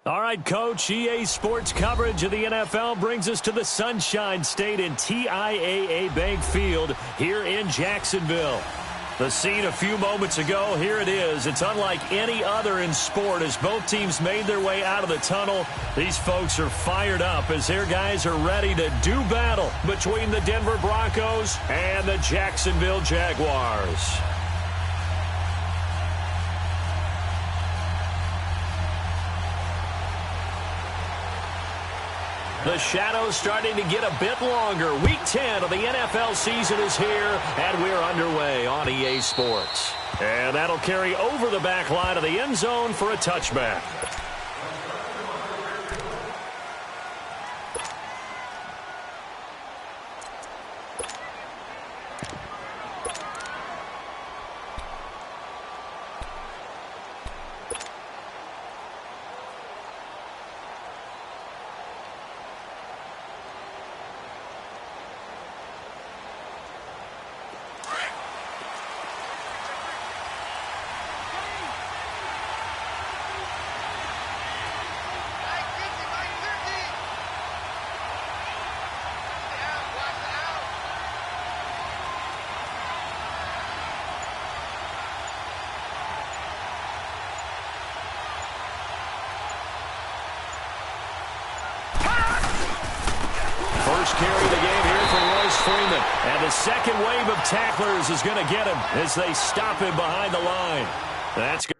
All right, Coach, EA Sports coverage of the NFL brings us to the Sunshine State in TIAA Bank Field here in Jacksonville. The scene a few moments ago, here it is. It's unlike any other in sport as both teams made their way out of the tunnel. These folks are fired up as their guys are ready to do battle between the Denver Broncos and the Jacksonville Jaguars. The shadow's starting to get a bit longer. Week 10 of the NFL season is here, and we're underway on EA Sports. And that'll carry over the back line of the end zone for a touchback. First carry of the game here for Royce Freeman. And the second wave of tacklers is going to get him as they stop him behind the line. That's good.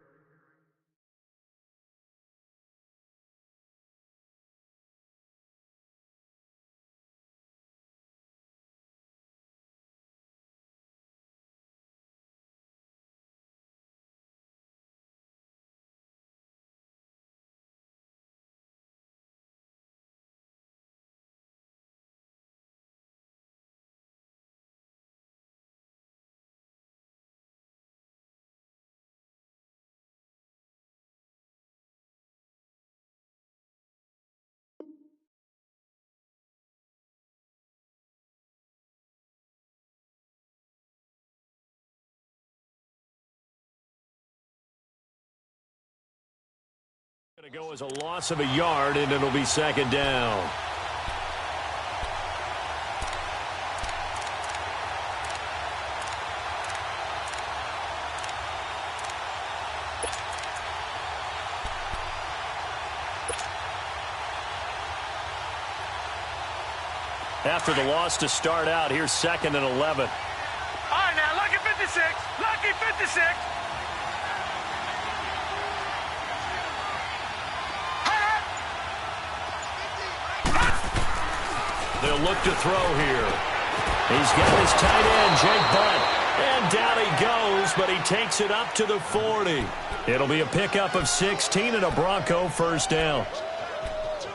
Going to go as a loss of a yard, and it'll be second down. After the loss to start out, here's second and 11. All right, now, lucky 56. Lucky 56. They'll look to throw here. He's got his tight end, Jake Butt. And down he goes, but he takes it up to the 40. It'll be a pickup of 16 and a Bronco first down.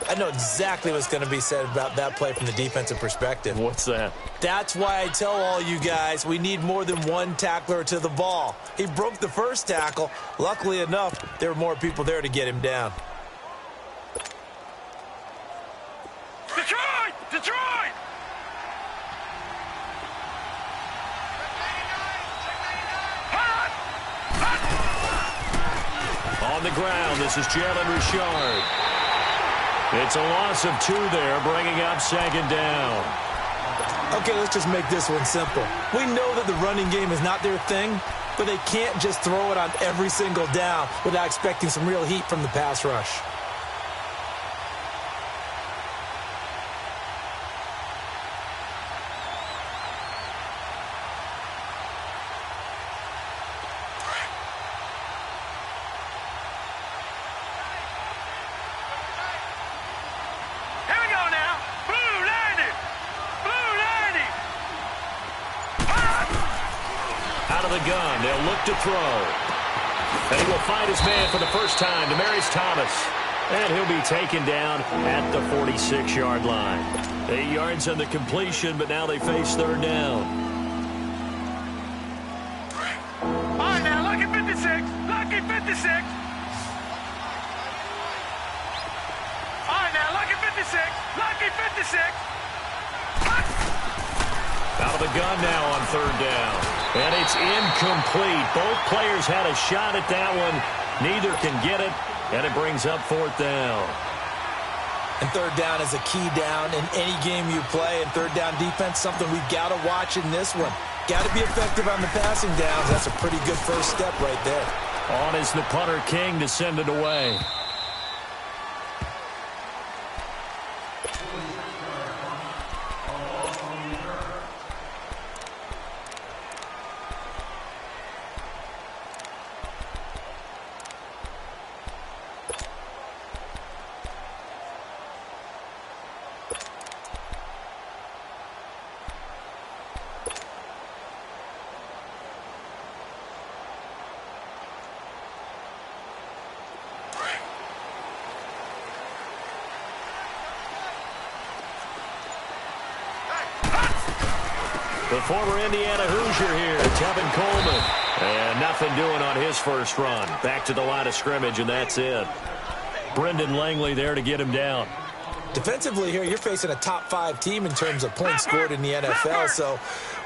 I know exactly what's going to be said about that play from the defensive perspective. What's that? That's why I tell all you guys we need more than one tackler to the ball. He broke the first tackle. Luckily enough, there were more people there to get him down. Detroit! Detroit! On the ground, this is Jalen Richard. It's a loss of 2 there, bringing up second down. Okay, let's just make this one simple. We know that the running game is not their thing, but they can't just throw it on every single down without expecting some real heat from the pass rush. Gun. They'll look to throw. And he will find his man for the first time, Demaryius Thomas. And he'll be taken down at the 46-yard line. 8 yards on the completion, but now they face third down. All right, now, lucky 56. Lucky 56. All right, now, lucky 56. Lucky 56. Out of the gun now on third down. And it's incomplete. Both players had a shot at that one. Neither can get it. And it brings up 4th down. And 3rd down is a key down in any game you play. And 3rd down defense, something we've got to watch in this one. Got to be effective on the passing downs. That's a pretty good first step right there. On is the punter, King, to send it away. The former Indiana Hoosier here, Tevin Coleman. And nothing doing on his first run. Back to the line of scrimmage, and that's it. Brendan Langley there to get him down. Defensively here, you're facing a top 5 team in terms of points scored in the NFL. So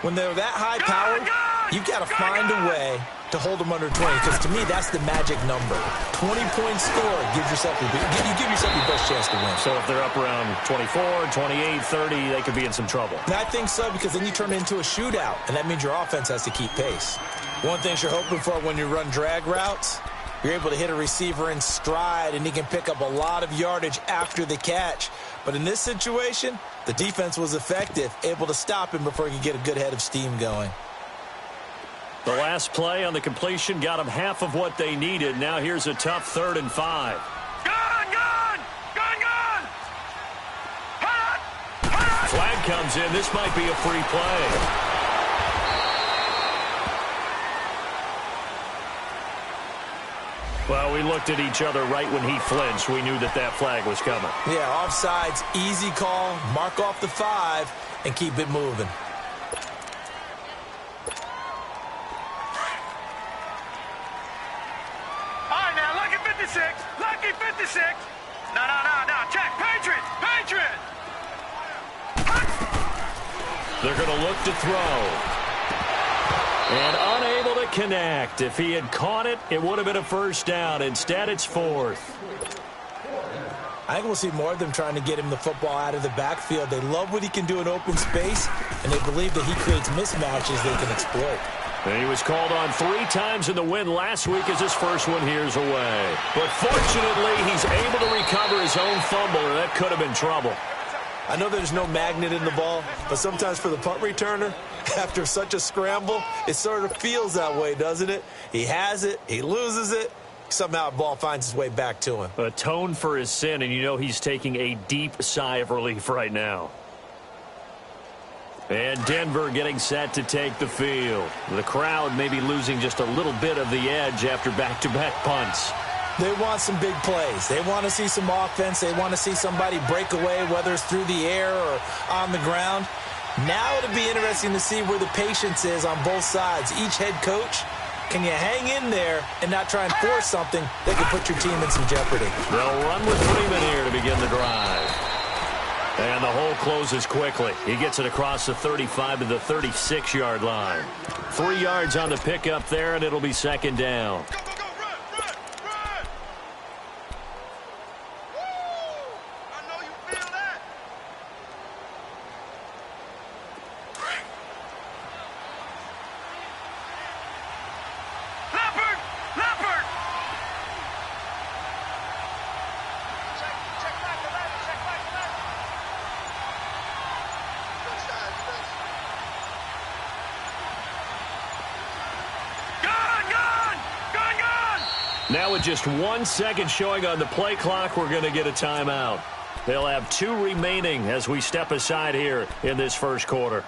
when they're that high powered, you've got to find a way to hold them under 20. Because to me, that's the magic number. 20-point score gives yourself you give yourself your best chance to win. So if they're up around 24, 28, 30, they could be in some trouble. And I think so, because then you turn it into a shootout, and that means your offense has to keep pace. One thing you're hoping for when you run drag routes, you're able to hit a receiver in stride, and he can pick up a lot of yardage after the catch. But in this situation, the defense was effective, able to stop him before he could get a good head of steam going. The last play on the completion got them half of what they needed. Now here's a tough 3rd and 5. Flag comes in. This might be a free play. Well, we looked at each other right when he flinched. We knew that flag was coming. Yeah, offsides, easy call. Mark off the 5 and keep it moving. Lucky 56. No. Check. Patriot. They're going to look to throw. And unable to connect. If he had caught it, it would have been a first down. Instead, it's 4th. I think we'll see more of them trying to get him the football out of the backfield. They love what he can do in open space, and they believe that he creates mismatches they can exploit. And he was called on 3 times in the win last week as his first one here's away. But fortunately, he's able to recover his own fumble, or that could have been trouble. I know there's no magnet in the ball, but sometimes for the punt returner, after such a scramble, it sort of feels that way, doesn't it? He has it, he loses it, somehow the ball finds its way back to him. Atone for his sin, and you know he's taking a deep sigh of relief right now. And Denver getting set to take the field. The crowd maybe losing just a little bit of the edge after back-to-back punts. They want some big plays. They want to see some offense. They want to see somebody break away, whether it's through the air or on the ground. Now it'll be interesting to see where the patience is on both sides. Each head coach, can you hang in there and not try and force something that could put your team in some jeopardy? They'll run with Freeman here to begin the drive. And the hole closes quickly. He gets it across the 35 to the 36-yard line. 3 yards on the pickup there, and it'll be 2nd down. Now with just 1 second showing on the play clock, we're going to get a timeout. They'll have 2 remaining as we step aside here in this first quarter.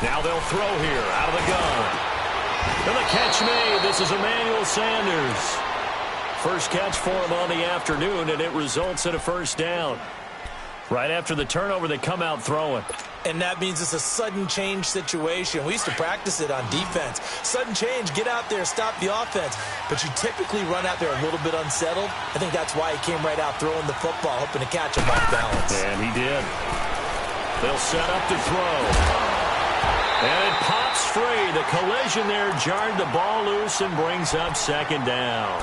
Now they'll throw here out of the gun. And the catch made. This is Emmanuel Sanders. First catch for him on the afternoon, and it results in a first down. Right after the turnover, they come out throwing. And that means it's a sudden change situation. We used to practice it on defense. Sudden change, get out there, stop the offense. But you typically run out there a little bit unsettled. I think that's why he came right out throwing the football, hoping to catch him off balance. And he did. They'll set up to throw. And it pops free. The collision there jarred the ball loose and brings up second down.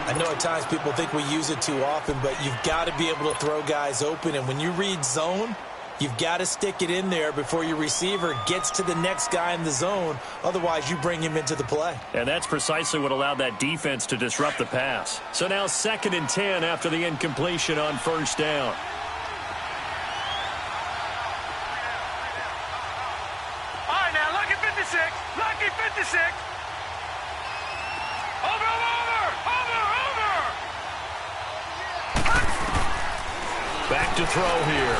I know at times people think we use it too often, but you've got to be able to throw guys open. And when you read zone, you've got to stick it in there before your receiver gets to the next guy in the zone. Otherwise, you bring him into the play. And that's precisely what allowed that defense to disrupt the pass. So now 2nd and 10 after the incompletion on first down. All right, now, lucky 56. Lucky 56. Over. Back to throw here.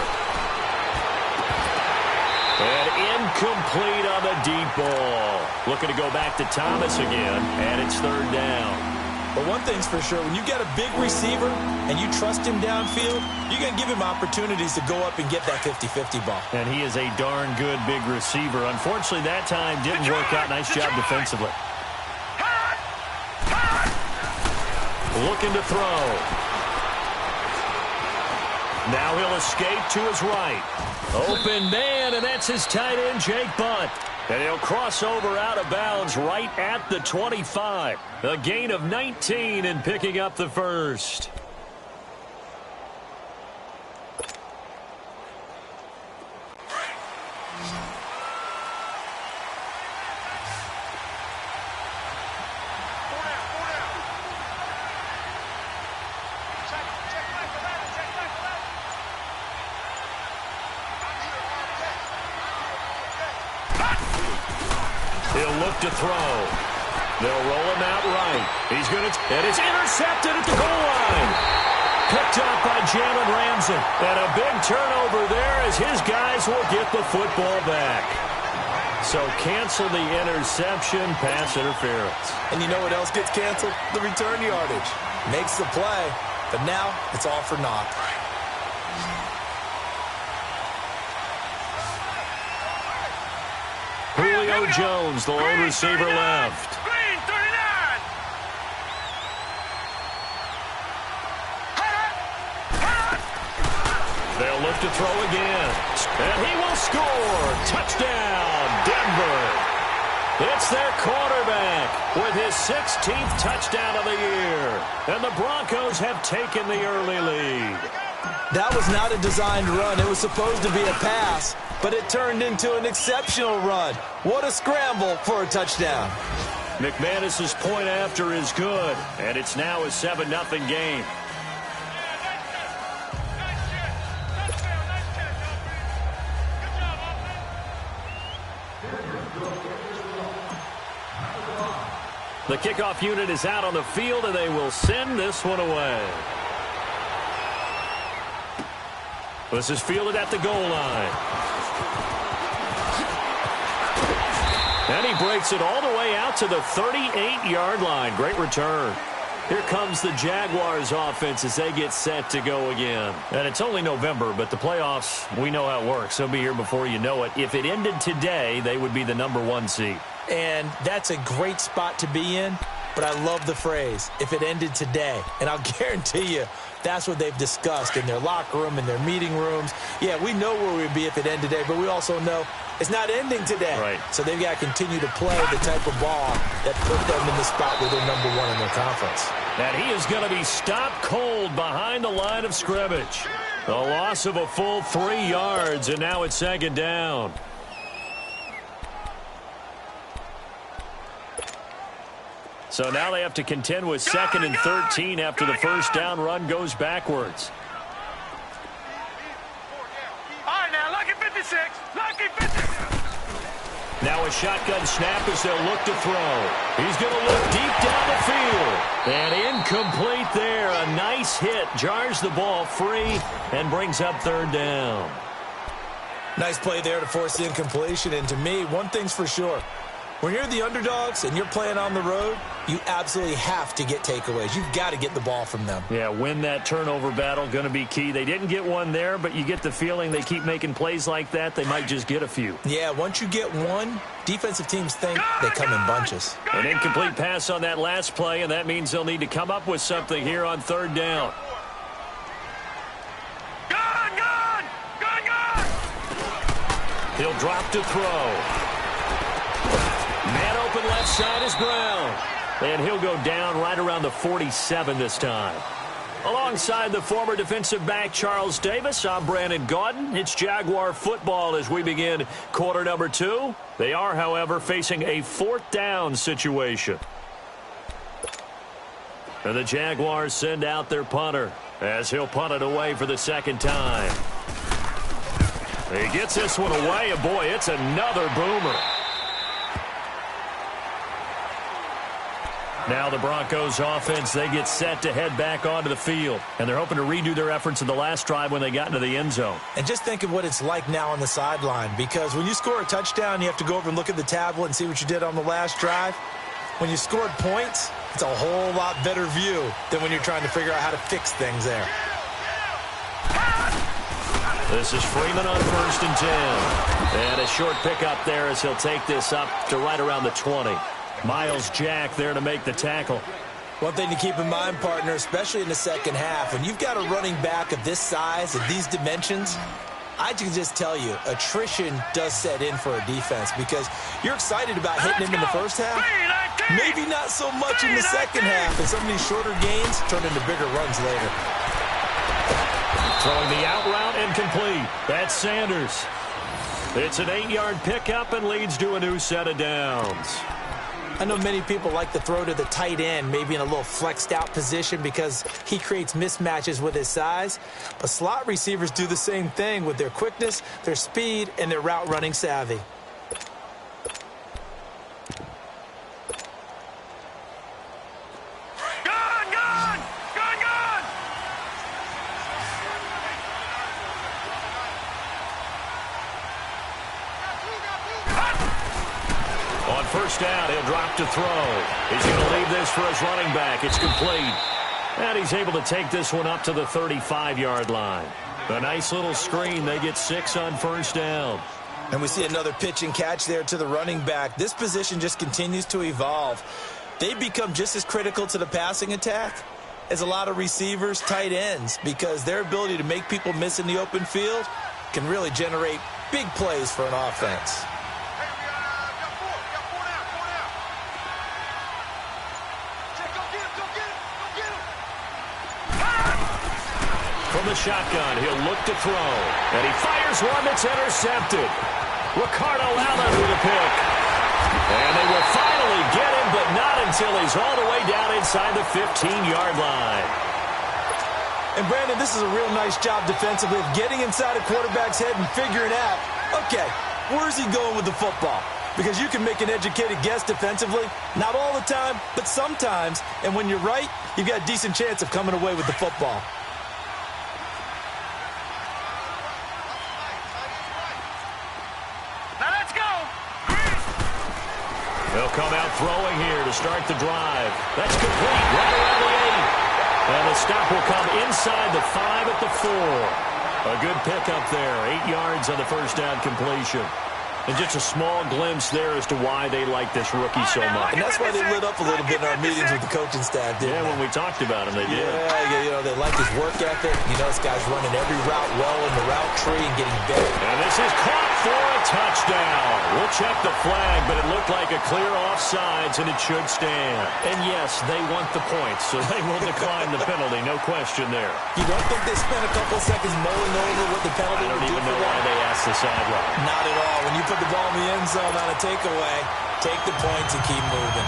And incomplete on the deep ball. Looking to go back to Thomas again, and it's 3rd down. But one thing's for sure, when you got a big receiver and you trust him downfield, you're going to give him opportunities to go up and get that 50-50 ball. And he is a darn good big receiver. Unfortunately, that time didn't work out. Nice job defensively. Looking to throw. Now he'll escape to his right. Open man, and that's his tight end, Jake Butt. And he'll cross over out of bounds right at the 25. A gain of 19 and picking up the first. To throw. They'll roll him out right. He's going to, and it's intercepted at the goal line. Picked up by Jalen Ramsey. And a big turnover there as his guys will get the football back. So cancel the interception, pass interference. And you know what else gets canceled? The return yardage. Makes the play, but now it's all for naught. Julio Jones, the lone receiver left. Green, 39. They'll look to throw again. And he will score. Touchdown, Denver. It's their quarterback with his 16th touchdown of the year. And the Broncos have taken the early lead. That was not a designed run. It was supposed to be a pass, but it turned into an exceptional run. What a scramble for a touchdown. McManus's point after is good, and it's now a 7-0 game. The kickoff unit is out on the field, and they will send this one away. This is fielded at the goal line. And he breaks it all the way out to the 38-yard line. Great return. Here comes the Jaguars offense as they get set to go again. And it's only November, but the playoffs, we know how it works. They'll be here before you know it. If it ended today, they would be the #1 seed. And that's a great spot to be in, but I love the phrase, if it ended today. And I'll guarantee you, that's what they've discussed in their locker room, in their meeting rooms. Yeah, we know where we'd be if it ended today, but we also know it's not ending today. Right. So they've got to continue to play the type of ball that put them in the spot where they're #1 in their conference. And he is going to be stopped cold behind the line of scrimmage. A loss of a full 3 yards, and now it's 2nd down. So now they have to contend with 2nd and 13 after the first down run goes backwards. All right, now, lucky 56. Lucky 56. Now a shotgun snap as they'll look to throw. He's going to look deep down the field. And incomplete there. A nice hit. Jars the ball free and brings up 3rd down. Nice play there to force the incompletion. And to me, one thing's for sure. When you're the underdogs and you're playing on the road, you absolutely have to get takeaways. You've got to get the ball from them. Yeah, win that turnover battle, going to be key. They didn't get one there, but you get the feeling they keep making plays like that, they might just get a few. Yeah, once you get one, defensive teams think they come in bunches. An incomplete pass on that last play, and that means they'll need to come up with something here on third down. He'll drop to throw. Man open left side is Brown. And he'll go down right around the 47 this time. Alongside the former defensive back Charles Davis, I'm Brandon Gaudin. It's Jaguar football as we begin quarter number 2. They are, however, facing a fourth down situation. And the Jaguars send out their punter as he'll punt it away for the second time. He gets this one away, and boy, it's another boomer. Now the Broncos offense, they get set to head back onto the field. And they're hoping to redo their efforts in the last drive when they got into the end zone. And just think of what it's like now on the sideline. Because when you score a touchdown, you have to go over and look at the tablet and see what you did on the last drive. When you scored points, it's a whole lot better view than when you're trying to figure out how to fix things there. This is Freeman on 1st and 10. And a short pickup there as he'll take this up to right around the 20. Miles Jack there to make the tackle. One thing to keep in mind, partner, especially in the second half, when you've got a running back of this size and these dimensions, I can just tell you, attrition does set in for a defense because you're excited about hitting him in the first half. Maybe not so much in the second half, and some of these shorter gains turn into bigger runs later. Throwing the out route incomplete. That's Sanders. It's an 8-yard pickup and leads to a new set of downs. I know many people like to throw to the tight end, maybe in a little flexed out position because he creates mismatches with his size. But slot receivers do the same thing with their quickness, their speed, and their route running savvy. First down, he'll drop to throw. He's going to leave this for his running back. It's complete. And he's able to take this one up to the 35-yard line. A nice little screen. They get 6 on first down. And we see another pitch and catch there to the running back. This position just continues to evolve. They become just as critical to the passing attack as a lot of receivers, tight ends, because their ability to make people miss in the open field can really generate big plays for an offense. From the shotgun, he'll look to throw. And he fires one that's intercepted. Ricardo Allen with a pick. And they will finally get him, but not until he's all the way down inside the 15-yard line. And, Brandon, this is a real nice job defensively of getting inside a quarterback's head and figuring out, okay, where's he going with the football? Because you can make an educated guess defensively, not all the time, but sometimes. And when you're right, you've got a decent chance of coming away with the football. They'll come out throwing here to start the drive. That's complete right around the 8. And the stop will come inside the 5 at the 4. A good pickup there. 8 yards on the first down completion. And just a small glimpse there as to why they like this rookie so much. And that's why they lit up a little bit in our meetings with the coaching staff, didn't they? Yeah, when we talked about him, they did. Yeah, you know, they like his work ethic. You know, this guy's running every route well in the route tree and getting better. And this is caught for a touchdown. We'll check the flag, but it looked like a clear offsides, and it should stand. And yes, they want the points, so they will decline the penalty, no question there. You don't think they spent a couple seconds mulling over what the penalty would do for them? I don't even know why they asked the sideline. Not at all. When you put the ball in the end zone on a takeaway, take the points and keep moving.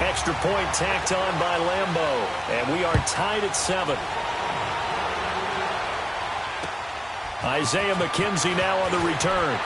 Extra point tacked on by Lambo, and we are tied at 7. Isaiah McKenzie now on the return.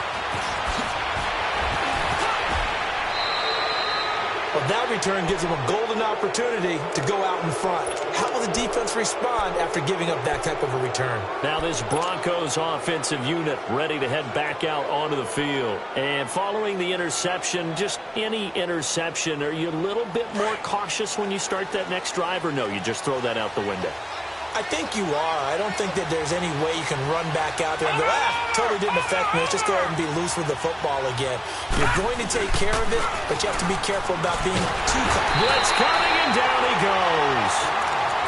Well, that return gives them a golden opportunity to go out in front. How will the defense respond after giving up that type of a return? Now this Broncos offensive unit ready to head back out onto the field. And following the interception, just any interception, are you a little bit more cautious when you start that next drive, or no, you just throw that out the window? I think you are. I don't think that there's any way you can run back out there and go, totally didn't affect me. Let's just go ahead and be loose with the football again. You're going to take care of it, but you have to be careful about being too cautious. Blitz coming, and down he goes.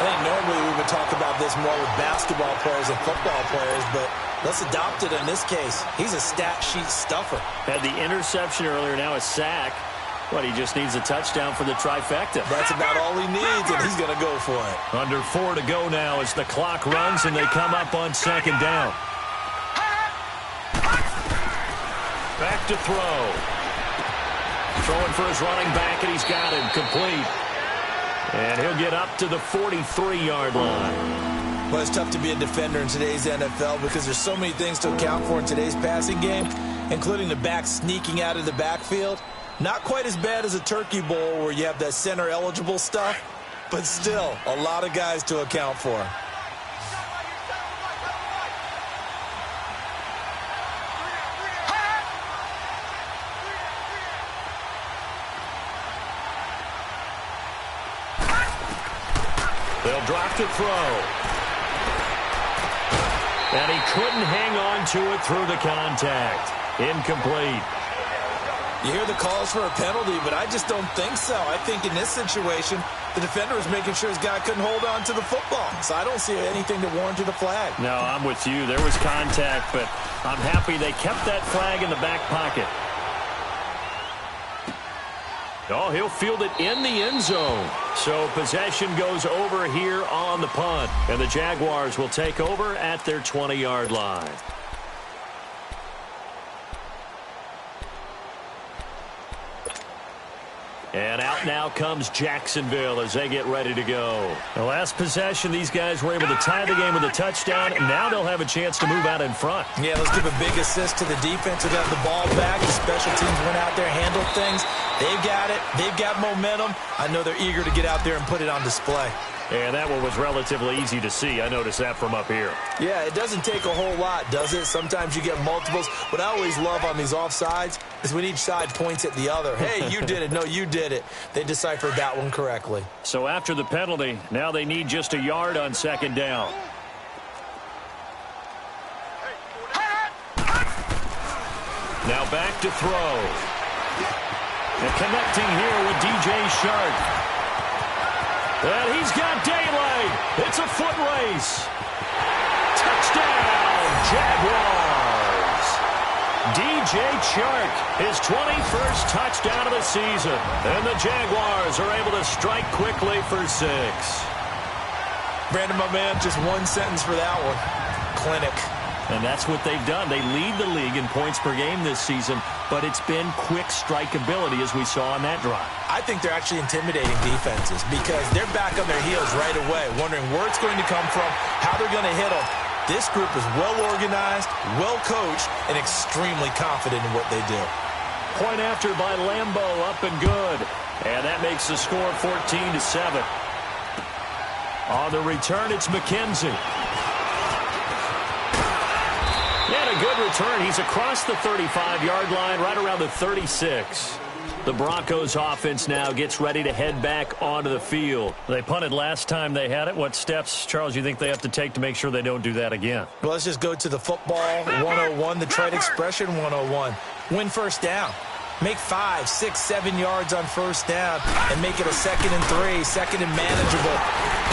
I think normally we would talk about this more with basketball players and football players, but let's adopt it in this case. He's a stat sheet stuffer. Had the interception earlier, now a sack. But he just needs a touchdown for the trifecta. That's about all he needs, and he's going to go for it. Under 4 to go now as the clock runs and they come up on second down. Back to throw. Throwing for his running back, and he's got him complete. And he'll get up to the 43-yard line. Well, it's tough to be a defender in today's NFL because there's so many things to account for in today's passing game, including the back sneaking out of the backfield. Not quite as bad as a turkey bowl where you have that center-eligible stuff, but still a lot of guys to account for. They'll drop to throw. And he couldn't hang on to it through the contact. Incomplete. You hear the calls for a penalty, but I just don't think so. I think in this situation, the defender was making sure his guy couldn't hold on to the football. So I don't see anything to warrant the flag. No, I'm with you. There was contact, but I'm happy they kept that flag in the back pocket. Oh, he'll field it in the end zone. So possession goes over here on the punt. And the Jaguars will take over at their 20-yard line. And out now comes Jacksonville as they get ready to go. The last possession, these guys were able to tie the game with a touchdown, and now they'll have a chance to move out in front. Yeah, let's give a big assist to the defense who got the ball back. The special teams went out there, handled things. They've got it. They've got momentum. I know they're eager to get out there and put it on display. And that one was relatively easy to see. I noticed that from up here. Yeah, it doesn't take a whole lot, does it? Sometimes you get multiples. What I always love on these offsides is when each side points at the other. Hey, you did it. No, you did it. They deciphered that one correctly. So after the penalty, now they need just a yard on second down. Now back to throw. And connecting here with DJ Shark. And he's got daylight. It's a foot race. Touchdown, Jaguars. DJ Chark, his 21st touchdown of the season. And the Jaguars are able to strike quickly for 6. Brandon, my man, just one sentence for that one. Clinic. And that's what they've done. They lead the league in points per game this season, but it's been quick strikeability as we saw on that drive. I think they're actually intimidating defenses because they're back on their heels right away, wondering where it's going to come from, how they're going to hit them. This group is well organized, well coached, and extremely confident in what they do. Point after by Lambeau, up and good. And that makes the score 14-7. On the return, it's McKenzie. And a good return. He's across the 35-yard line, right around the 36. The Broncos offense now gets ready to head back onto the field. They punted last time they had it. What steps, Charles, you think they have to take to make sure they don't do that again? Well, let's just go to the football 101, the trade expression 101. Win first down. Make 5, 6, 7 yards on first down and make it a 2nd and 3, 2nd and manageable.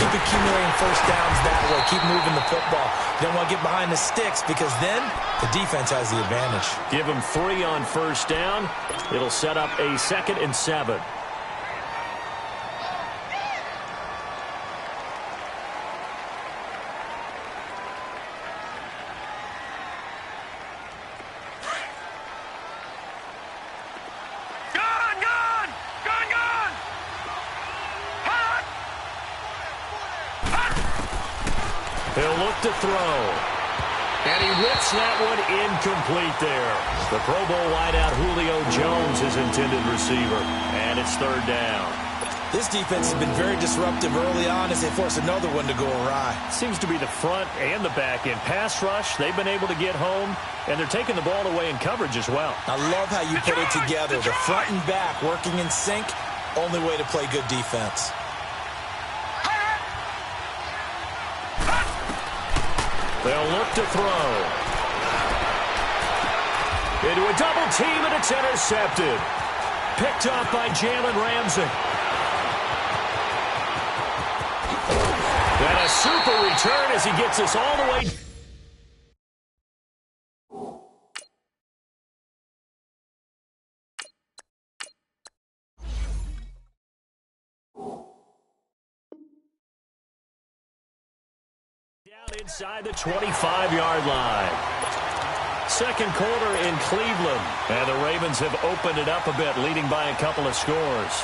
Keep accumulating first downs that way. Keep moving the football. You don't want to get behind the sticks because then the defense has the advantage. Give them 3 on first down. It'll set up a 2nd and 7. He'll look to throw. And he whips that one incomplete there. The Pro Bowl wideout Julio Jones is intended receiver. And it's third down. This defense has been very disruptive early on as they force another one to go awry. Seems to be the front and the back end. Pass rush, they've been able to get home, and they're taking the ball away in coverage as well. I love how you put it together. The front and back working in sync, only way to play good defense. They'll look to throw. Into a double team, and it's intercepted. Picked off by Jalen Ramsey. And a super return as he gets us all the way. Down inside the 25-yard line. Second quarter in Cleveland. And the Ravens have opened it up a bit, leading by a couple of scores.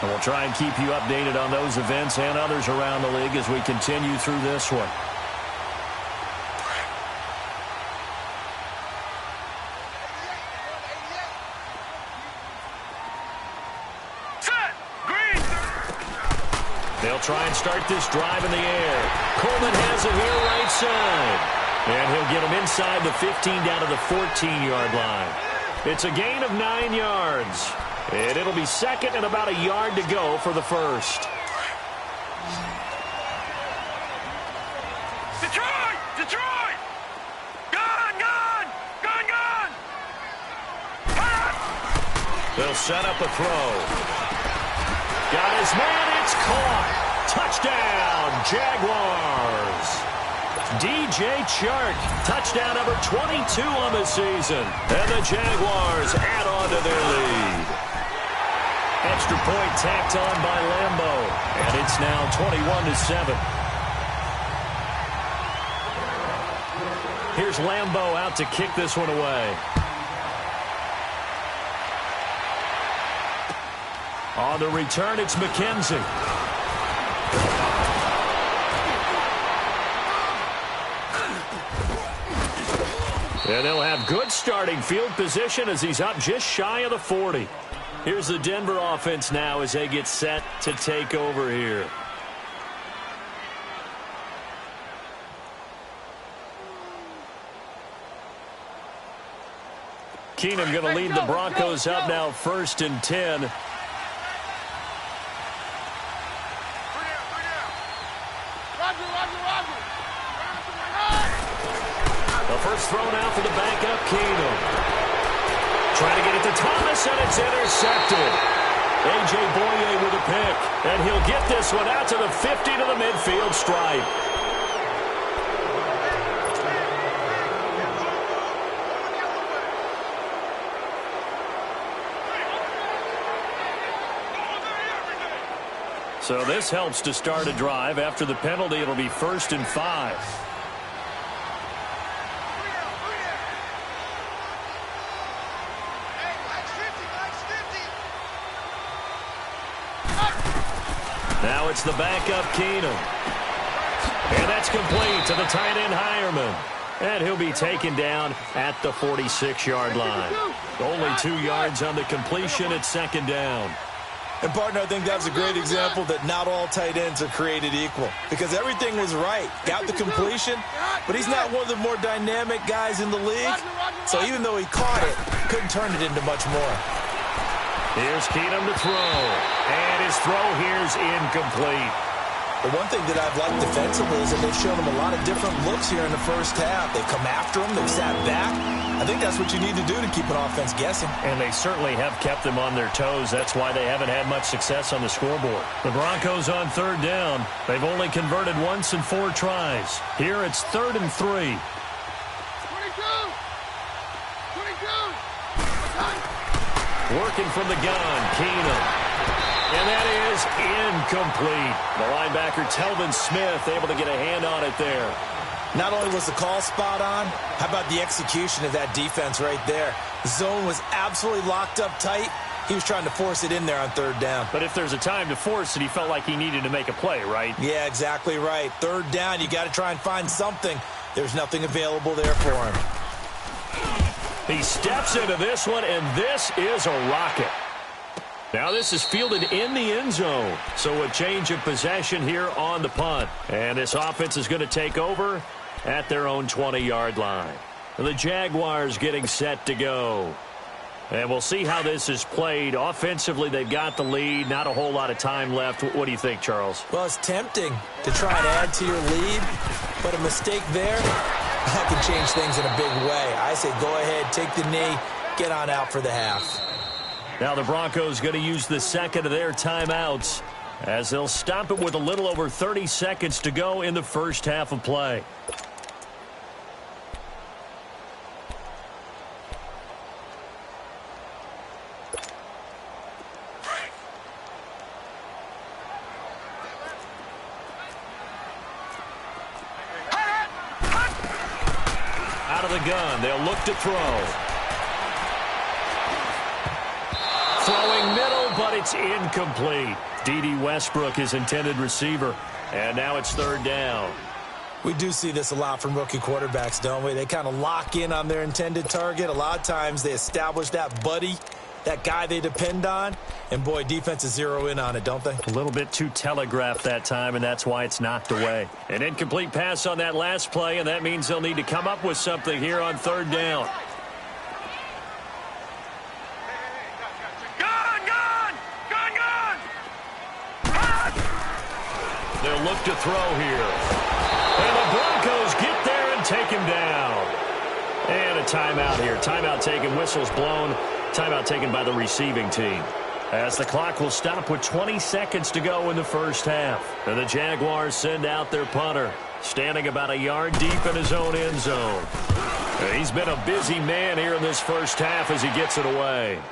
And we'll try and keep you updated on those events and others around the league as we continue through this one. They'll try and start this drive in the air. Coleman has it here right side. And he'll get him inside the 15 down to the 14-yard line. It's a gain of 9 yards. And it'll be second and about a yard to go for the first. Detroit! Detroit! Gone! Gone! Gone! Gone! They'll set up a throw. Got his man. It's caught. Touchdown, Jaguars. DJ Chark, touchdown number 22 on the season. And the Jaguars add on to their lead. Extra point tacked on by Lambeau. And it's now 21-7. Here's Lambeau out to kick this one away. On the return, it's McKenzie. And they'll have good starting field position as he's up just shy of the 40. Here's the Denver offense now as they get set to take over here. Keenum going to lead the Broncos up now 1st and 10. The first thrown out for the backup, Keenum. Trying to get it to Thomas, and it's intercepted. A.J. Boye with a pick, and he'll get this one out to the 50 to the midfield stripe. So this helps to start a drive. After the penalty, it'll be 1st and 5. Now it's the backup Keenum. And that's complete to the tight end Hireman. And he'll be taken down at the 46-yard line. Only 2 yards on the completion at 2nd down. And, partner, I think that was a great example that not all tight ends are created equal. Because everything was right. Got the completion, but he's not one of the more dynamic guys in the league. So even though he caught it, couldn't turn it into much more. Here's Keenum to throw. And his throw here's incomplete. The one thing that I've liked defensively is that they've shown him a lot of different looks here in the first half. They've come after him. They've sat back. I think that's what you need to do to keep an offense guessing. And they certainly have kept them on their toes. That's why they haven't had much success on the scoreboard. The Broncos on 3rd down. They've only converted once in 4 tries. Here it's 3rd and 3. 22! Working from the gun, Keenum. And that is incomplete. The linebacker, Telvin Smith, able to get a hand on it there. Not only was the call spot on, how about the execution of that defense right there? The zone was absolutely locked up tight. He was trying to force it in there on 3rd down. But if there's a time to force it, he felt like he needed to make a play, right? Yeah, exactly right. 3rd down, you got to try and find something. There's nothing available there for him. He steps into this one, and this is a rocket. Now this is fielded in the end zone. So a change of possession here on the punt. And this offense is going to take over at their own 20-yard line. The Jaguars getting set to go. And we'll see how this is played. Offensively, they've got the lead. Not a whole lot of time left. What do you think, Charles? Well, it's tempting to try and add to your lead, but a mistake there, that can change things in a big way. I say go ahead, take the knee, get on out for the half. Now the Broncos going to use the second of their timeouts as they'll stop it with a little over 30 seconds to go in the first half of play. Out of the gun, they'll look to throw. Throwing middle, but it's incomplete. D.D. Westbrook, his intended receiver. And now it's third down. We do see this a lot from rookie quarterbacks, don't we? They kind of lock in on their intended target. A lot of times they establish that buddy, that guy they depend on. And, boy, defenses zero in on it, don't they? A little bit too telegraphed that time, and that's why it's knocked away. An incomplete pass on that last play, and that means they'll need to come up with something here on third down. They'll look to throw here. And the Broncos get there and take him down. And a timeout here. Timeout taken, whistles blown. Timeout taken by the receiving team. As the clock will stop with 20 seconds to go in the first half. And the Jaguars send out their punter, standing about a yard deep in his own end zone. And he's been a busy man here in this first half as he gets it away.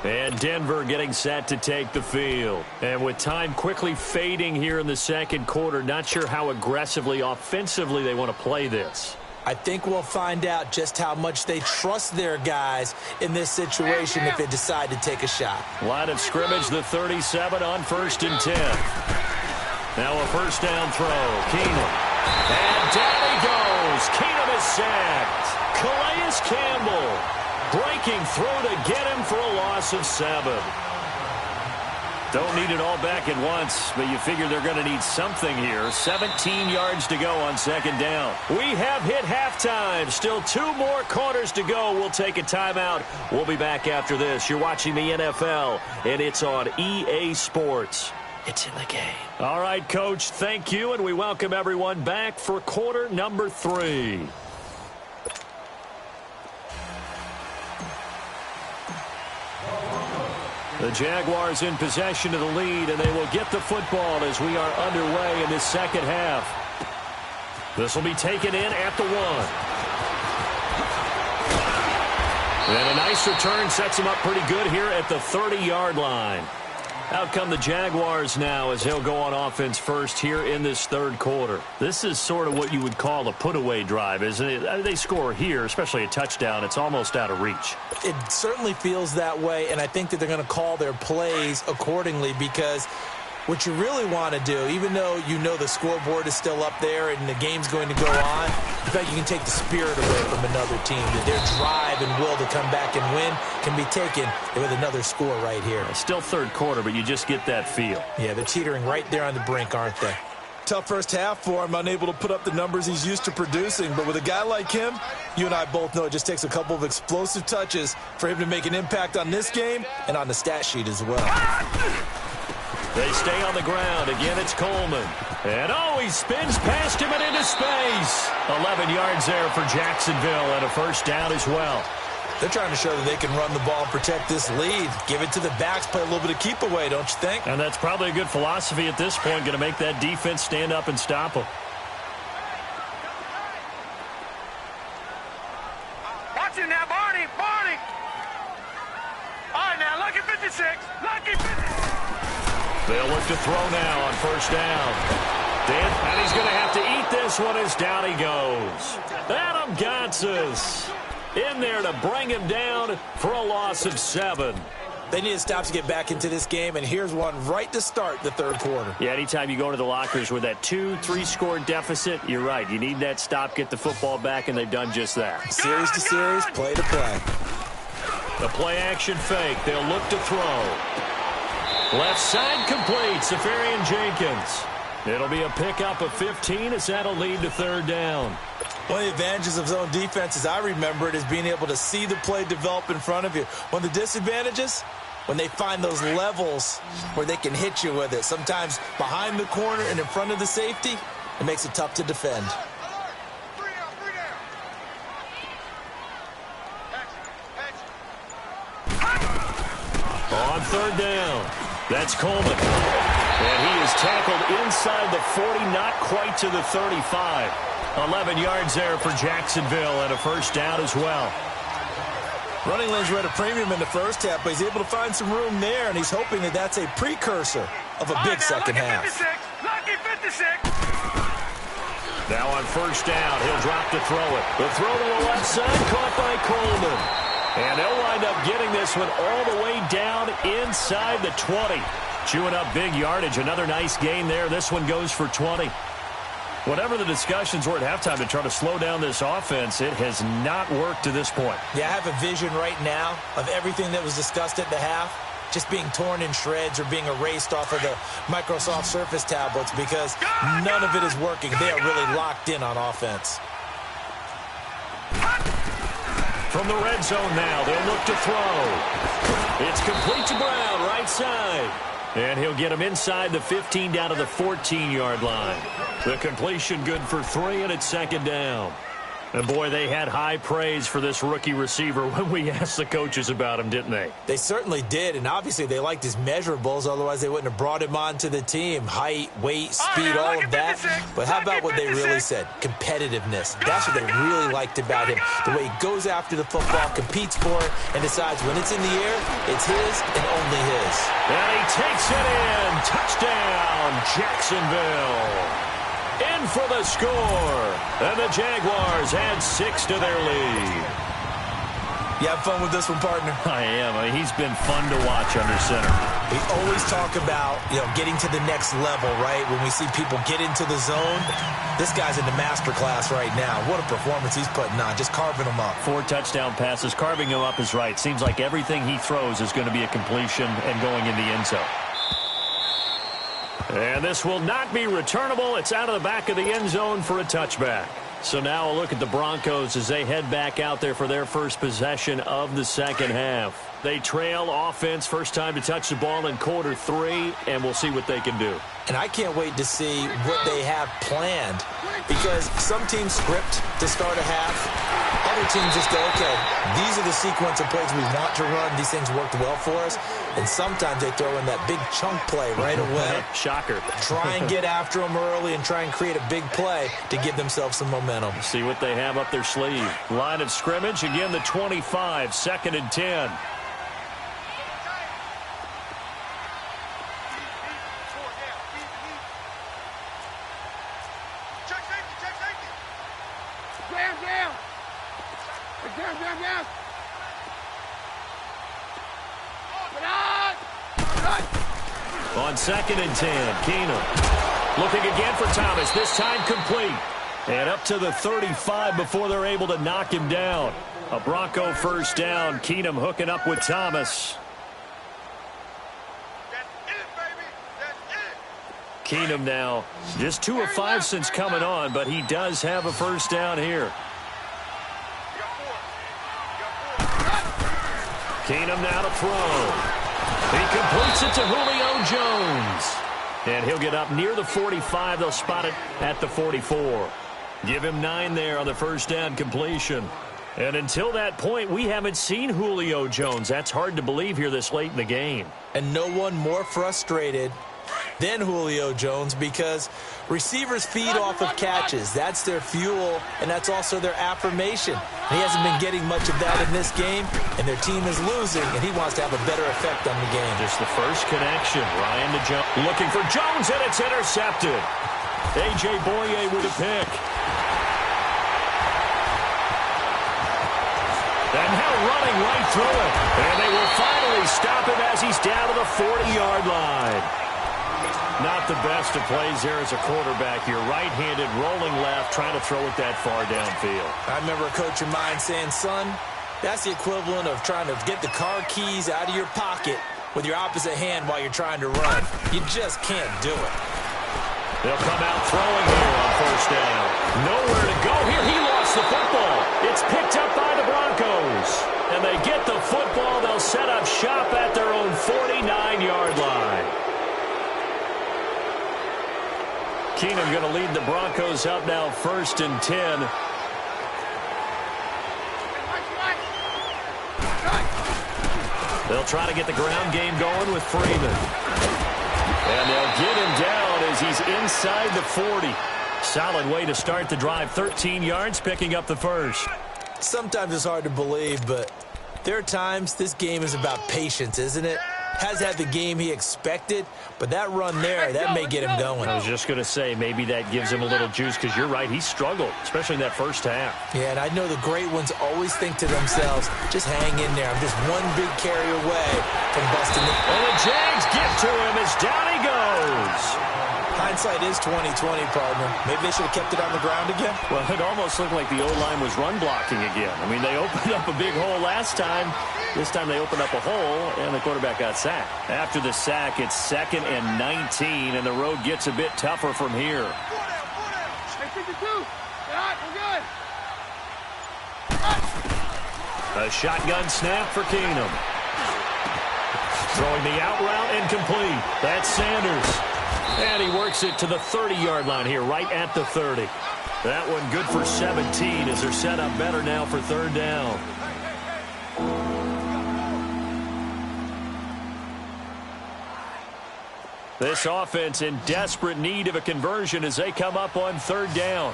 And Denver getting set to take the field. And with time quickly fading here in the second quarter, not sure how aggressively, offensively they want to play this. I think we'll find out just how much they trust their guys in this situation if they decide to take a shot. Line of scrimmage, the 37 on 1st and 10. Now a first down throw. Keenum. And down he goes. Keenum is sacked. Calais Campbell breaking through to get him for a loss of 7. Don't need it all back at once, but you figure they're going to need something here. 17 yards to go on second down. We have hit halftime. Still 2 more quarters to go. We'll take a timeout. We'll be back after this. You're watching the NFL, and it's on EA Sports. It's in the game. All right, Coach, thank you, and we welcome everyone back for quarter number 3. The Jaguars in possession of the lead, and they will get the football as we are underway in this second half. This will be taken in at the 1. And a nice return sets him up pretty good here at the 30-yard line. Out come the Jaguars now as they'll go on offense first here in this third quarter. This is sort of what you would call a put-away drive, isn't it? They score here, especially a touchdown. It's almost out of reach. It certainly feels that way, and I think that they're going to call their plays accordingly because what you really want to do, even though you know the scoreboard is still up there and the game's going to go on, in fact, you can take the spirit away from another team. That their drive and will to come back and win can be taken with another score right here. Still third quarter, but you just get that feel. Yeah, they're teetering right there on the brink, aren't they? Tough first half for him, unable to put up the numbers he's used to producing. But with a guy like him, you and I both know it just takes a couple of explosive touches for him to make an impact on this game and on the stat sheet as well. They stay on the ground. Again, it's Coleman. And he spins past him and into space. 11 yards there for Jacksonville and a first down as well. They're trying to show that they can run the ball and protect this lead. Give it to the backs, play a little bit of keep away, don't you think? And that's probably a good philosophy at this point, going to make that defense stand up and stop them. Watch it now, Barney. All right, now, lucky 56. Lucky 56. They'll look to throw now on first down. And he's going to have to eat this one as down he goes. Adam Gotsis in there to bring him down for a loss of 7. They need to stop to get back into this game, and here's one right to start the third quarter. Yeah, anytime you go into the lockers with that 2-3 score deficit, you're right. You need that stop, get the football back, and they've done just that. Series to series, play to play. The play-action fake. They'll look to throw. Left side complete. Safarian Jenkins. It'll be a pickup of 15 as that'll lead to third down. One of the advantages of zone defense, as I remember it, is being able to see the play develop in front of you. One of the disadvantages, when they find those levels where they can hit you with it. Sometimes behind the corner and in front of the safety, it makes it tough to defend. On third down, that's Coleman. And he is tackled inside the 40, not quite to the 35. 11 yards there for Jacksonville and a first down as well. Running lanes were at a premium in the first half, but he's able to find some room there, and he's hoping that that's a precursor of a big second half. Lucky 56. Now on first down, he'll drop to throw it. The throw to the left side, caught by Coleman. And they'll wind up getting this one all the way down inside the 20. Chewing up big yardage. Another nice gain there. This one goes for 20. Whatever the discussions were at halftime to try to slow down this offense, it has not worked to this point. Yeah, I have a vision right now of everything that was discussed at the half just being torn in shreds or being erased off of the Microsoft Surface tablets because none of it is working. They are really locked in on offense. From the red zone now, they'll look to throw. It's complete to Brown, right side. And he'll get him inside the 15 down to the 14-yard line. The completion good for 3, and it's second down. And, boy, they had high praise for this rookie receiver when we asked the coaches about him, didn't they? They certainly did, and obviously they liked his measurables. Otherwise, they wouldn't have brought him onto the team. Height, weight, speed, all of that. But how about what they really said? Competitiveness. That's what they really liked about him. The way he goes after the football, competes for it, and decides when it's in the air, it's his and only his. And he takes it in. Touchdown, Jacksonville. In for the score. And the Jaguars add 6 to their lead. You have fun with this one, partner? I am. He's been fun to watch under center. We always talk about, getting to the next level, right? When we see people get into the zone, this guy's in the master class right now. What a performance he's putting on, just carving them up. 4 touchdown passes. Carving him up is right. Seems like everything he throws is going to be a completion and going in the end zone. And this will not be returnable. It's out of the back of the end zone for a touchback. So now a look at the Broncos as they head back out there for their first possession of the second half. They trail offense, first time to touch the ball in quarter 3, and we'll see what they can do. And I can't wait to see what they have planned because some teams script to start a half. Other teams just go, okay, these are the sequence of plays we want to run. These things worked well for us. And sometimes they throw in that big chunk play right away. Shocker. Try and get after them early and try and create a big play to give themselves some momentum. See what they have up their sleeve. Line of scrimmage, again the 25, 2nd and 10. On 2nd and 10, Keenum looking again for Thomas, this time complete. And up to the 35 before they're able to knock him down. A Bronco first down. Keenum hooking up with Thomas. Keenum now just 2 of 5 since coming on, but he does have a first down here. Keenum now to throw. He completes it to Julio Jones. And he'll get up near the 45. They'll spot it at the 44. Give him 9 there on the first down completion. And until that point, we haven't seen Julio Jones. That's hard to believe here this late in the game. And no one more frustrated than Julio Jones because receivers feed off of catches. That's their fuel, and that's also their affirmation. He hasn't been getting much of that in this game, and their team is losing, and he wants to have a better effect on the game. Just the first connection. Ryan to Jones. Looking for Jones, and it's intercepted. A.J. Boye with a pick. And now running right through it. And they will finally stop him as he's down to the 40-yard line. Not the best of plays there as a quarterback. You're right-handed, rolling left, trying to throw it that far downfield. I remember a coach of mine saying, son, that's the equivalent of trying to get the car keys out of your pocket with your opposite hand while you're trying to run. You just can't do it. They'll come out throwing here on first down. Nowhere to go here. He lost the football. It's picked up by the Broncos. And they get the football. They'll set up shop at their own 49-yard line. Keenum going to lead the Broncos up now 1st and 10. They'll try to get the ground game going with Freeman. And they'll get him down as he's inside the 40. Solid way to start the drive. 13 yards, picking up the first. Sometimes it's hard to believe, but there are times this game is about patience, isn't it? Has had the game he expected, but that run there, that may get him going. I was just going to say, maybe that gives him a little juice, because you're right, he struggled, especially in that first half. Yeah, and I know the great ones always think to themselves, just hang in there. I'm just one big carry away from busting it. And the Jags get to him as down he goes. Hindsight is 20/20, partner. Maybe they should have kept it on the ground again. Well, it almost looked like the O-line was run blocking again. I mean, they opened up a big hole last time. This time they opened up a hole, and the quarterback got sacked. After the sack, it's 2nd and 19, and the road gets a bit tougher from here. A shotgun snap for Keenum. Throwing the out route incomplete. That's Sanders. And he works it to the 30-yard line here, right at the 30. That one good for 17 as they're set up better now for 3rd down. This offense in desperate need of a conversion as they come up on 3rd down.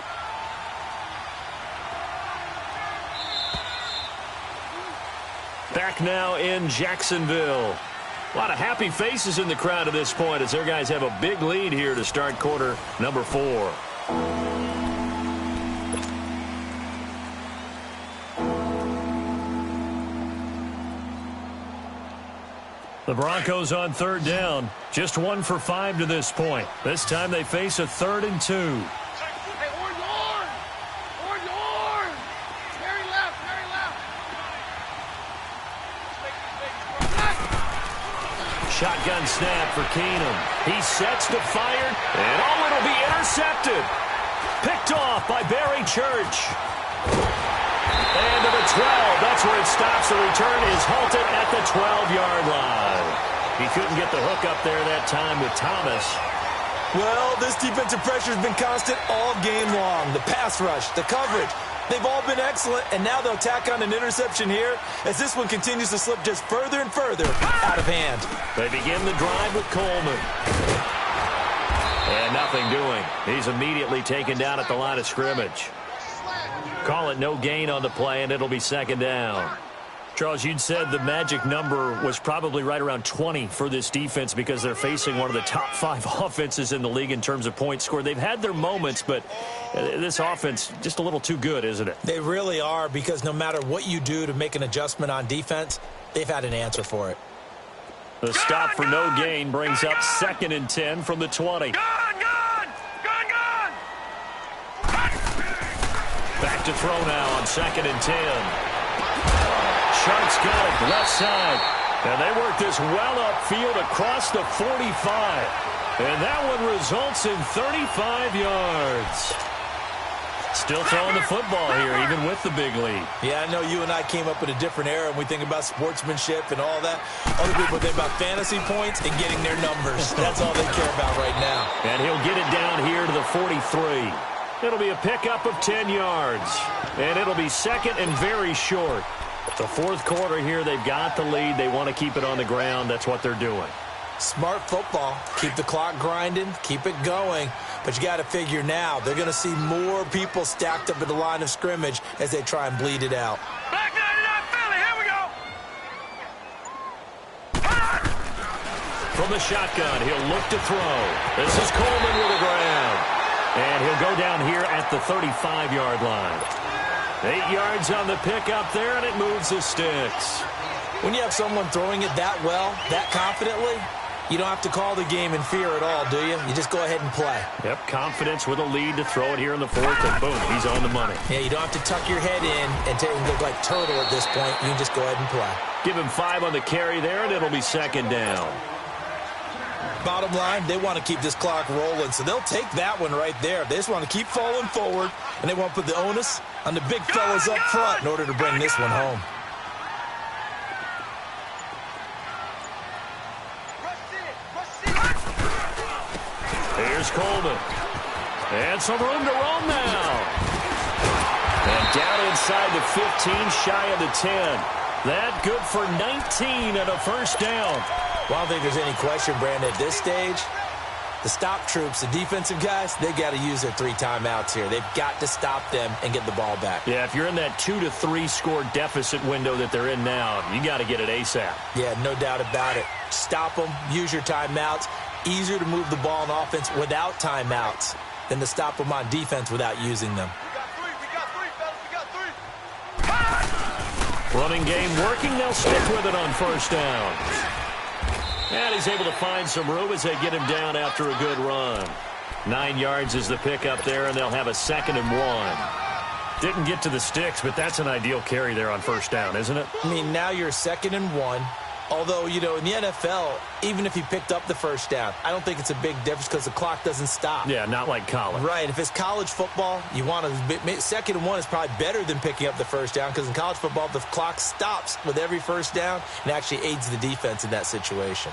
Back now in Jacksonville. A lot of happy faces in the crowd at this point as their guys have a big lead here to start quarter number 4. The Broncos on 3rd down. Just 1 for 5 to this point. This time they face a 3rd and 2. Shotgun snap for Keenum. He sets to fire, and it'll be intercepted. Picked off by Barry Church. And to the 12. That's where it stops. The return is halted at the 12-yard line. He couldn't get the hook up there that time with Thomas. Well, this defensive pressure has been constant all game long. The pass rush, the coverage. They've all been excellent, and now they'll tack on an interception here as this one continues to slip just further and further out of hand. They begin the drive with Coleman. And nothing doing. He's immediately taken down at the line of scrimmage. Call it no gain on the play, and it'll be 2nd down. Charles, you'd said the magic number was probably right around 20 for this defense because they're facing one of the top 5 offenses in the league in terms of points scored. They've had their moments, but this offense just a little too good, isn't it? They really are, because no matter what you do to make an adjustment on defense, they've had an answer for it. The stop for no gain brings up 2nd and 10 from the 20. Back to throw now on 2nd and 10. Sharks got it left side. And they work this well upfield across the 45. And that one results in 35 yards. Still throwing the football here, even with the big lead. Yeah, I know you and I came up in a different era, and we think about sportsmanship and all that. Other people think about fantasy points and getting their numbers. That's all they care about right now. And he'll get it down here to the 43. It'll be a pickup of 10 yards. And it'll be 2nd and very short. The 4th quarter here, they've got the lead. They want to keep it on the ground. That's what they're doing. Smart football. Keep the clock grinding. Keep it going. But you got to figure now, they're going to see more people stacked up at the line of scrimmage as they try and bleed it out. Back 99 Philly, here we go. From the shotgun, he'll look to throw. This is Coleman with the ground. And he'll go down here at the 35-yard line. 8 yards on the pickup there, and it moves the sticks. When you have someone throwing it that well, that confidently, you don't have to call the game in fear at all, do you? You just go ahead and play. Yep, confidence with a lead to throw it here in the fourth, and boom, he's on the money. Yeah, you don't have to tuck your head in and look like turtle at this point. You can just go ahead and play. Give him 5 on the carry there, and it'll be second down. Bottom line, they want to keep this clock rolling, so they'll take that one right there. They just want to keep falling forward, and they want to put the onus on the big fellas up front in order to bring this one home. Here's Coleman. And some room to roam now. And down inside the 15, shy of the 10. That good for 19 and a first down. Well, I don't think there's any question, Brandon, at this stage, the stop troops, the defensive guys, they got to use their 3 timeouts here. They've got to stop them and get the ball back. Yeah, if you're in that 2 to 3 score deficit window that they're in now, you got to get it ASAP. Yeah, no doubt about it. Stop them, use your timeouts. Easier to move the ball on offense without timeouts than to stop them on defense without using them. We got three, fellas. We got 3. Running game working. They'll stick with it on first down. And he's able to find some room as they get him down after a good run. 9 yards is the pickup there, and they'll have a 2nd and 1. Didn't get to the sticks, but that's an ideal carry there on first down, isn't it? I mean, now you're 2nd and 1. Although, you know, in the NFL, even if he picked up the first down, I don't think it's a big difference because the clock doesn't stop. Yeah, not like college. Right. If it's college football, you want to 2nd and 1 is probably better than picking up the first down because in college football, the clock stops with every first down and actually aids the defense in that situation.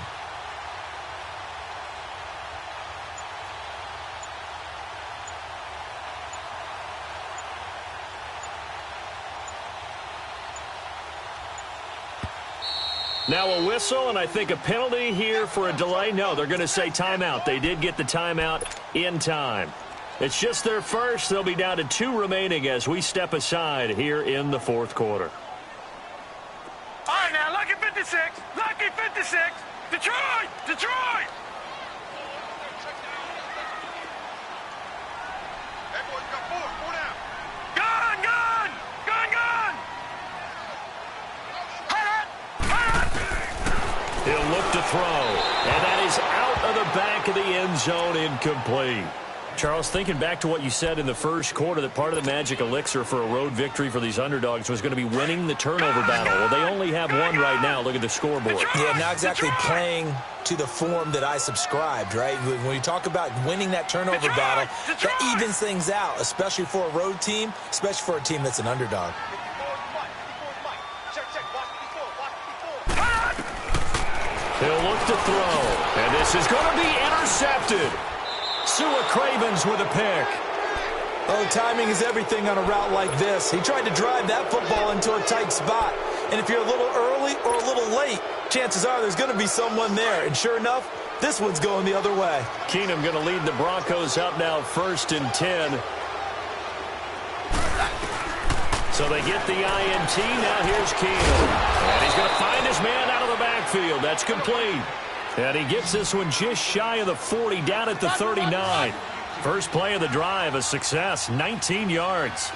Now a whistle, and I think a penalty here for a delay. No, they're going to say timeout. They did get the timeout in time. It's just their first. They'll be down to 2 remaining as we step aside here in the fourth quarter. All right, now, lucky 56. Lucky 56. Detroit! Detroit! Hey, boys, we got 4 down. Gun, gun! Gun, gun! He'll look to throw, and that is out of the back of the end zone, incomplete. Charles, thinking back to what you said in the first quarter, that part of the magic elixir for a road victory for these underdogs was going to be winning the turnover battle. Well, they only have one right now. Look at the scoreboard. Yeah, not exactly playing to the form that I subscribed, right? When you talk about winning that turnover battle, that evens things out, especially for a road team, especially for a team that's an underdog. He'll look to throw, and this is going to be intercepted. Sua Cravens with a pick. Oh, timing is everything on a route like this. He tried to drive that football into a tight spot. And if you're a little early or a little late, chances are there's going to be someone there. And sure enough, this one's going the other way. Keenum going to lead the Broncos up now 1st and 10. So they get the INT. Now here's Keenum. And he's going to find his man out of the backfield. That's complete. And he gets this one just shy of the 40, down at the 39. First play of the drive, a success, 19 yards.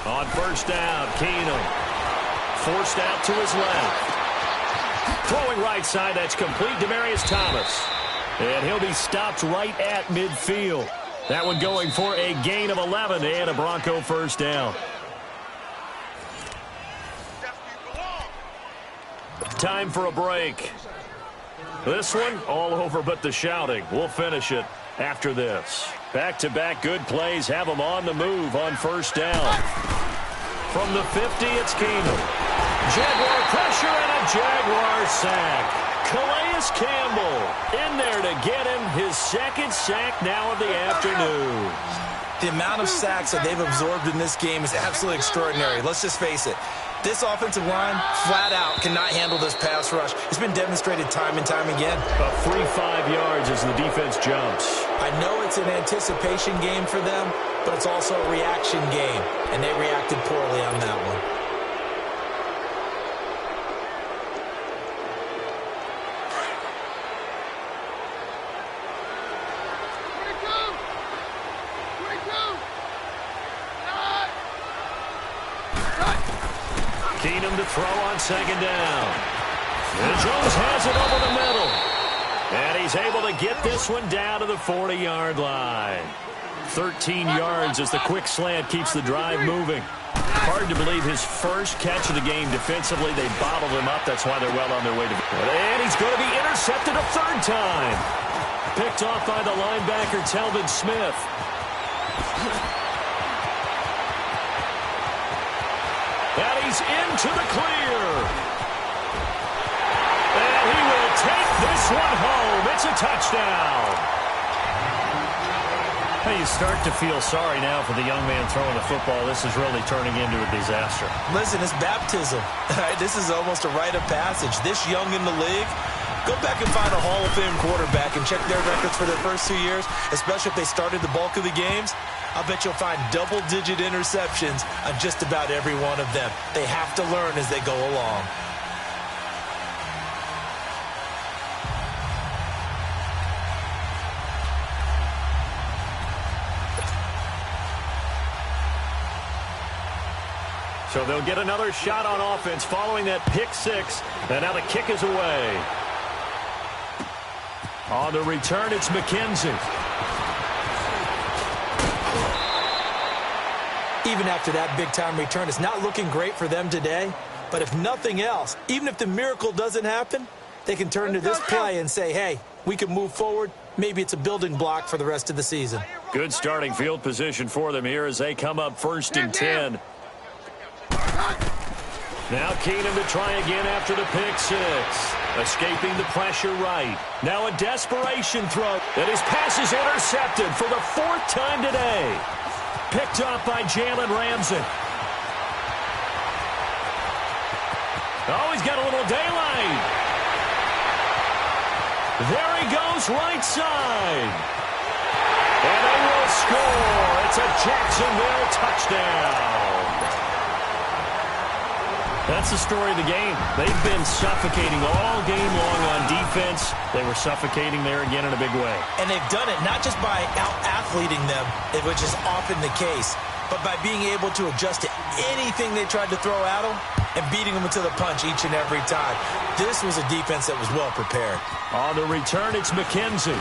On first down, Keenum forced out to his left. Throwing right side, that's complete. Demaryius Thomas. And he'll be stopped right at midfield. That one going for a gain of 11 and a Bronco first down. Time for a break. This one all over but the shouting. We'll finish it after this. Back-to-back good plays have them on the move on first down. From the 50, it's Keenum. Jaguar pressure and a Jaguar sack. Calais Campbell in there to get him his 2nd sack now of the afternoon. The amount of sacks that they've absorbed in this game is absolutely extraordinary. Let's just face it. This offensive line, flat out, cannot handle this pass rush. It's been demonstrated time and time again. A free 5 yards as the defense jumps. I know it's an anticipation game for them, but it's also a reaction game, and they reacted poorly on that one. Keenum to throw on second down. And Jones has it over the middle. And he's able to get this one down to the 40-yard line. 13 yards as the quick slant keeps the drive moving. Hard to believe his first catch of the game defensively. They bottled him up. That's why they're well on their way to... And he's going to be intercepted a third time. Picked off by the linebacker, Telvin Smith. And he's into the clear. And he will take this one home. It's a touchdown. Hey, you start to feel sorry now for the young man throwing the football. This is really turning into a disaster. Listen, it's baptism. This is almost a rite of passage. This young in the league, go back and find a Hall of Fame quarterback and check their records for their first 2 years, especially if they started the bulk of the games. I bet you'll find double-digit interceptions on just about every one of them. They have to learn as they go along. So they'll get another shot on offense following that pick six. And now the kick is away. On the return, it's McKenzie. Even after that big-time return, it's not looking great for them today. But if nothing else, even if the miracle doesn't happen, they can turn to this play and say, hey, we can move forward. Maybe it's a building block for the rest of the season. Good starting field position for them here as they come up 1st and 10. Now Keenum to try again after the pick six. Escaping the pressure right. Now a desperation throw. And his pass is intercepted for the 4th time today. Picked up by Jalen Ramsey. Oh, he's got a little daylight. There he goes, right side. And they will score. It's a Jacksonville touchdown. That's the story of the game. They've been suffocating all game long on defense. They were suffocating there again in a big way. And they've done it not just by out-athleting them, which is often the case, but by being able to adjust to anything they tried to throw at them and beating them into the punch each and every time. This was a defense that was well prepared. On the return, it's McKenzie.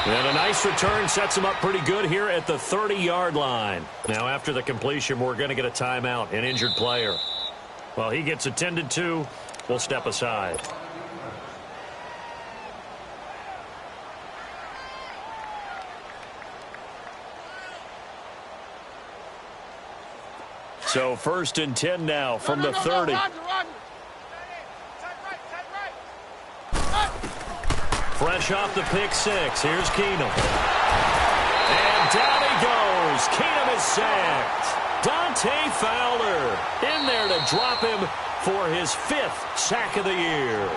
And a nice return sets him up pretty good here at the 30-yard line. Now, after the completion, we're going to get a timeout, an injured player. Well, he gets attended to. We'll step aside. So 1st and 10 now from the 30. Fresh off the pick six. Here's Keenum. And down he goes. Keenum is sacked. Dante Fowler in there to drop him for his 5th sack of the year.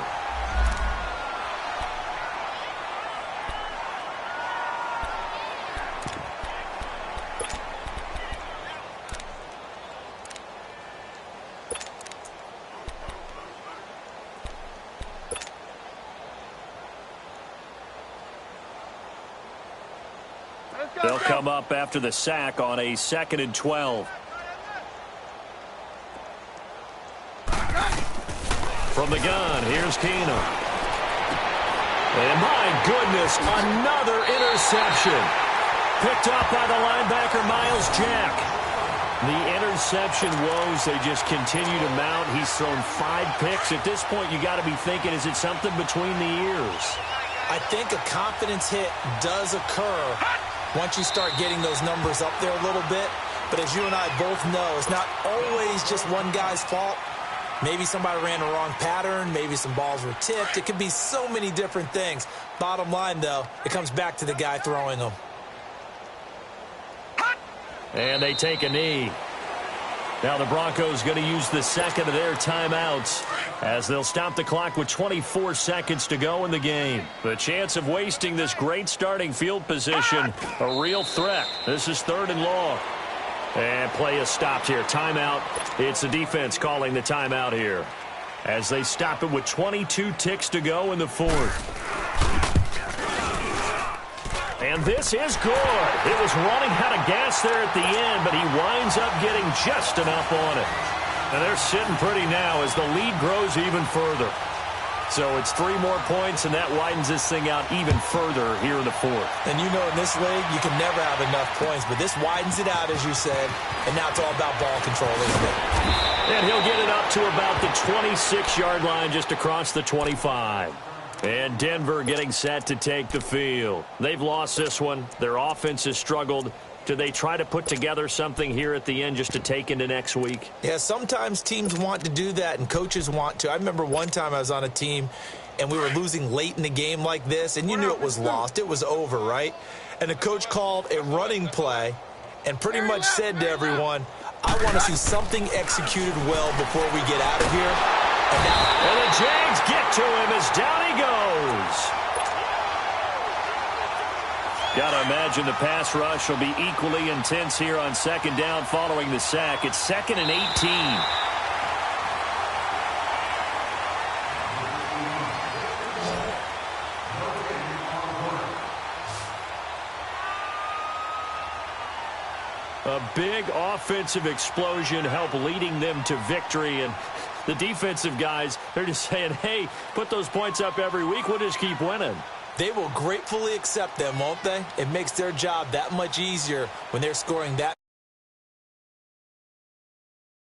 They'll come up after the sack on a 2nd and 12. From the gun, here's Keenum. And my goodness, another interception. Picked up by the linebacker, Miles Jack. The interception woes, they just continue to mount. He's thrown 5 picks. At this point, you got to be thinking, is it something between the ears? I think a confidence hit does occur once you start getting those numbers up there a little bit. But as you and I both know, it's not always just one guy's fault. Maybe somebody ran the wrong pattern. Maybe some balls were tipped. It could be so many different things. Bottom line, though, it comes back to the guy throwing them. And they take a knee. Now the Broncos going to use the 2nd of their timeouts as they'll stop the clock with 24 seconds to go in the game. The chance of wasting this great starting field position, a real threat. This is 3rd and long. And play is stopped here. Timeout. It's the defense calling the timeout here as they stop it with 22 ticks to go in the 4th. And this is good. It was running out of gas there at the end, but he winds up getting just enough on it. And they're sitting pretty now as the lead grows even further. So it's 3 more points, and that widens this thing out even further here in the fourth. And you know in this league, you can never have enough points, but this widens it out, as you said, and now it's all about ball control, isn't it? And he'll get it up to about the 26-yard line, just across the 25. And Denver getting set to take the field. They've lost this one. Their offense has struggled. Do they try to put together something here at the end just to take into next week? Yeah, sometimes teams want to do that, and coaches want to. I remember one time I was on a team, and we were losing late in the game like this, and you knew it was lost. It was over, right? And the coach called a running play and pretty much said to everyone, I want to see something executed well before we get out of here. And the Jags get to him as down he goes. Got to imagine the pass rush will be equally intense here on second down following the sack. It's 2nd and 18. A big offensive explosion helped leading them to victory, and the defensive guys, they're just saying, hey, put those points up every week. We'll just keep winning. They will gratefully accept them, won't they? It makes their job that much easier when they're scoring that